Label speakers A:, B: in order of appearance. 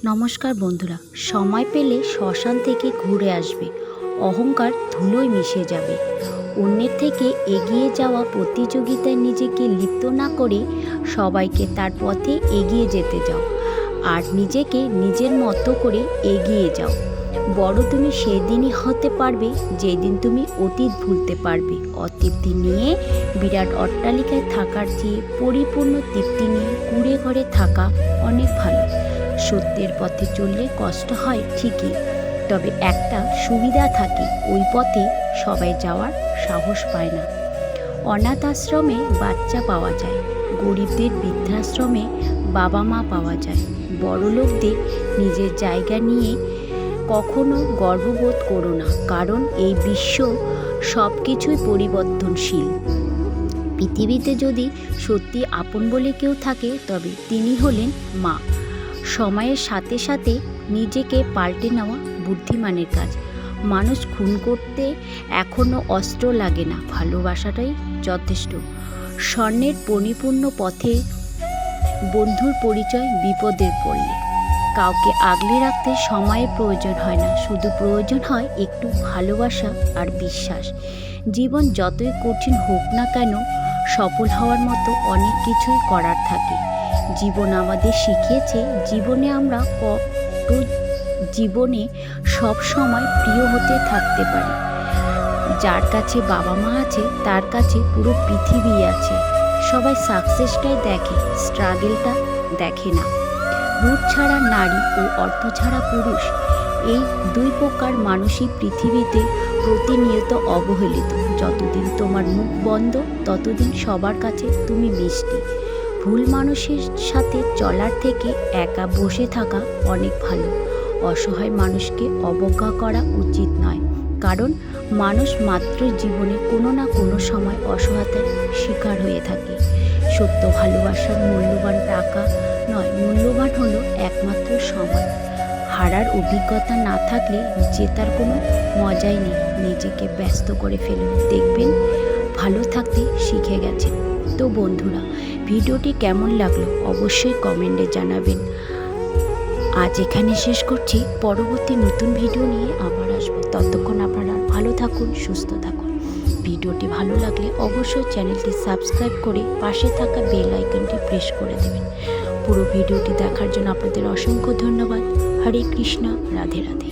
A: নমস্কার বন্ধুরা, সময় পেলে শ্মশান থেকে ঘুরে আসবে। অহংকার ধুলোয় মিশে যাবে। অন্যের থেকে এগিয়ে যাওয়া প্রতিযোগিতায় নিজেকে লিপ্ত না করে সবাইকে তার পথে এগিয়ে যেতে যাও আর নিজেকে নিজের মতো করে এগিয়ে যাও। বড় তুমি সেদিনই হতে পারবে যেদিন তুমি অতীত ভুলতে পারবে। অতৃপ্তি নিয়ে বিরাট অট্টালিকায় থাকার চেয়ে পরিপূর্ণ তৃপ্তি নিয়ে কুঁড়ে ঘরে থাকা অনেক ভালো। সত্যের পথে চললে কষ্ট হয় ঠিকই, তবে একটা সুবিধা থাকে, ওই পথে সবাই যাওয়ার সাহস পায় না। অনাথ আশ্রমে বাচ্চা পাওয়া যায়, গরিবদের বৃদ্ধাশ্রমে বাবা মা পাওয়া যায়। বড়লোকদের নিজের জায়গা নিয়ে কখনো গর্ববোধ করো না, কারণ এই বিশ্ব সব কিছুই পরিবর্তনশীল। পৃথিবীতে যদি সত্যি আপন বলে কেউ থাকে তবে তিনি হলেন মা। সময়ের সাথে সাথে নিজেকে পাল্টে নেওয়া বুদ্ধিমানের কাজ। মানুষ খুন করতে এখনও অস্ত্র লাগে না, ভালোবাসাটাই যথেষ্ট। স্বর্ণের পরিপূর্ণ পথে বন্ধুর পরিচয় বিপদের পড়লে। কাউকে আগলে রাখতে সময়ের প্রয়োজন হয় না, শুধু প্রয়োজন হয় একটু ভালোবাসা আর বিশ্বাস। জীবন যতই কঠিন হোক না কেন, সফল হওয়ার মতো অনেক কিছুই করার থাকে। জীবন আমাদের শিখিয়েছে জীবনে সব সময় প্রিয় হতে থাকতে পারি। যার কাছে বাবা মা আছে তার কাছে পুরো পৃথিবী আছে। সবাই সাকসেসটাই দেখে, স্ট্রাগলটা দেখে না। রূপ ছাড়া নারী ও অর্থ ছাড়া পুরুষ, এই দুই প্রকার মানুষই পৃথিবীতে প্রতিনিয়ত অবহেলিত। যতদিন তোমার মুখ বন্ধ ততদিন সবার কাছে তুমি মিষ্টি। ভুল মানুষের সাথে চলার থেকে একা বসে থাকা অনেক ভালো। অসহায় মানুষকে অবজ্ঞা করা উচিত নয়, কারণ মানুষ মাত্র জীবনে কোনো না কোনো সময় অসহায়তার শিকার হয়ে থাকে। সত্য ভালোবাসার মূল্যবান টাকা নয়, মূল্যবান হলো একমাত্র সময়। হারার অভিজ্ঞতা না থাকলে জেতার কোনো মজাই নেই। নিজেকে ব্যস্ত করে ফেলুন, দেখবেন ভালো থাকতে শিখে গেছেন। তো বন্ধুরা, ভিডিওটি কেমন লাগলো অবশ্যই কমেন্টে জানাবেন। আজ এখানে শেষ করছি, পরবর্তী নতুন ভিডিও নিয়ে আবার আসবো। ততক্ষণ আপনারা ভালো থাকুন, সুস্থ থাকুন। ভিডিওটি ভালো লাগলে অবশ্যই চ্যানেলটি সাবস্ক্রাইব করে পাশে থাকা বেল আইকনটি প্রেস করে দেবেন। পুরো ভিডিওটি দেখার জন্য আপনাদের অসংখ্য ধন্যবাদ। হরে কৃষ্ণ, রাধে রাধে।